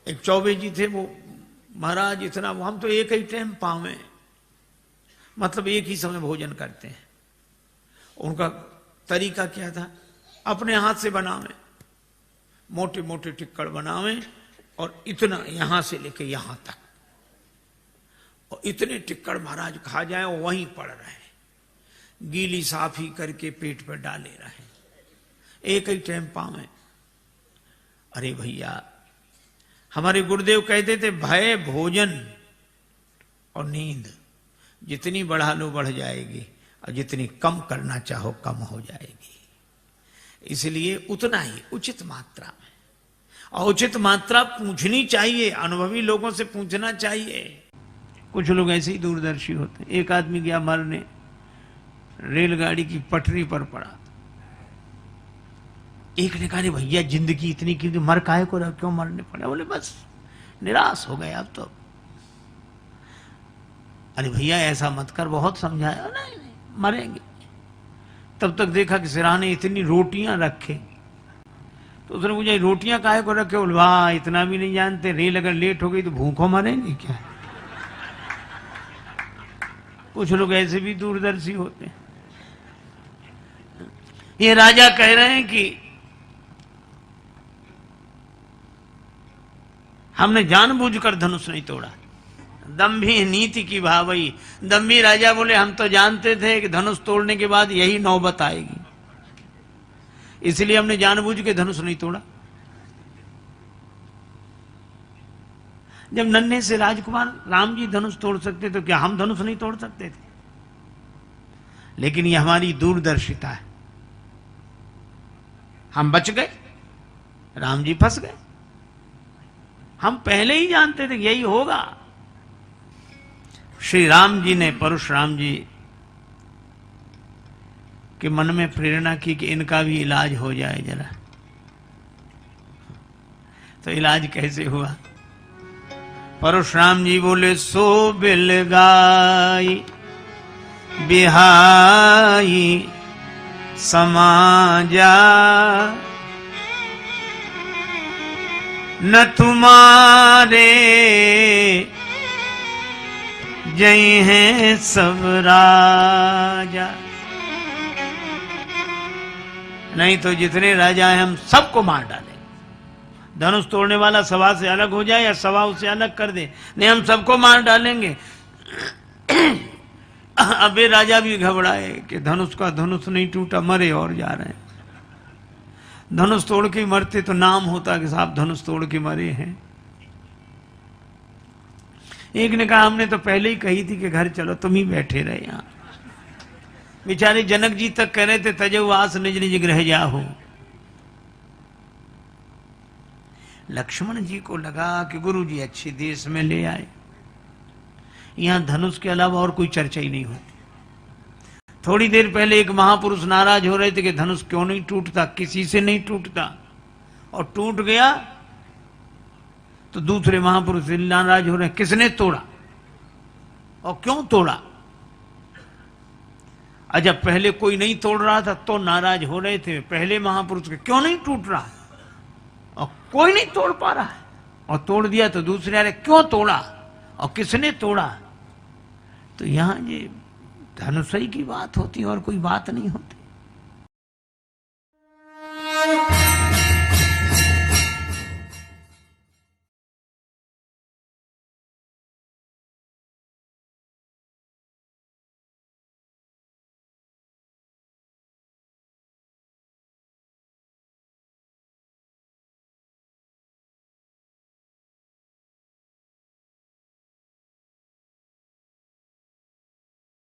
एक चौबे जी थे, वो महाराज इतना हम तो एक ही टाइम पावे, मतलब एक ही समय भोजन करते हैं। उनका तरीका क्या था, अपने हाथ से बनावे, मोटे मोटे टिक्कड़ बनावे और इतना यहां से लेके यहां तक, और इतने टिक्कड़ महाराज खा जाए और वहीं पड़ रहे, गीली साफी करके पेट पर डाले रहे, एक ही टाइम पावे। अरे भैया, हमारे गुरुदेव कहते थे भय भोजन और नींद जितनी बढ़ा लो बढ़ जाएगी, और जितनी कम करना चाहो कम हो जाएगी। इसलिए उतना ही उचित मात्रा में, और उचित मात्रा पूछनी चाहिए, अनुभवी लोगों से पूछना चाहिए। कुछ लोग ऐसे ही दूरदर्शी होते हैं। एक आदमी गया मरने, रेलगाड़ी की पटरी पर पड़ा। एक ने कहा भैया जिंदगी इतनी की मर काहे को रहा, क्यों मरने पड़े? बोले बस निराश हो गए अब तो। अरे भैया ऐसा मत कर, बहुत समझाया। नहीं मरेंगे। तब तक देखा कि सिराने इतनी रोटियां रखे, तो उसने पूछा रोटियां काहे को रखे? बोले वाह इतना भी नहीं जानते, रेल अगर लेट हो गई तो भूखों मरेंगे क्या? कुछ लोग ऐसे भी दूरदर्शी होते हैं। ये राजा कह रहे हैं कि हमने जानबूझकर धनुष नहीं तोड़ा, दंभी नीति की भावई। दंभी राजा बोले हम तो जानते थे कि धनुष तोड़ने के बाद यही नौबत आएगी, इसलिए हमने जानबूझ के धनुष नहीं तोड़ा। जब नन्हे से राजकुमार राम जी धनुष तोड़ सकते तो क्या हम धनुष नहीं तोड़ सकते थे? लेकिन ये हमारी दूरदर्शिता है, हम बच गए, राम जी फंस गए। हम पहले ही जानते थे यही होगा। श्री राम जी ने परशुराम जी के मन में प्रेरणा की कि इनका भी इलाज हो जाए जरा। तो इलाज कैसे हुआ? परशुराम जी बोले सो बिलगाई बिहाई समाजा, न तुम्हारे जय हैं सब राजा। नहीं तो जितने राजा हैं हम सबको मार डालेंगे। धनुष तोड़ने वाला सभा से अलग हो जाए या सभा उसे अलग कर दे, नहीं हम सबको मार डालेंगे। अब ये राजा भी घबराए कि धनुष का धनुष नहीं टूटा, मरे और जा रहे हैं। धनुष तोड़ के मरते तो नाम होता कि साहब धनुष तोड़ के मरे हैं। एक ने कहा हमने तो पहले ही कही थी कि घर चलो, तुम ही बैठे रहे यहां। बेचारे जनक जी तक कह रहे थे तजो आस निज निज गृह जाहो। लक्ष्मण जी को लगा कि गुरु जी अच्छे देश में ले आए, यहां धनुष के अलावा और कोई चर्चा ही नहीं होती। थोड़ी देर पहले एक महापुरुष नाराज हो रहे थे कि धनुष क्यों नहीं टूटता, किसी से नहीं टूटता, और टूट गया तो दूसरे महापुरुष नाराज हो रहे हैं किसने तोड़ा और क्यों तोड़ा। जब पहले कोई नहीं तोड़ रहा था तो नाराज हो रहे थे पहले महापुरुष के, क्यों नहीं टूट रहा और कोई नहीं तोड़ पा रहा है, और तोड़ दिया तो दूसरे अरे क्यों तोड़ा और किसने तोड़ा। तो यहां ये धनुषई की बात होती है और कोई बात नहीं होती।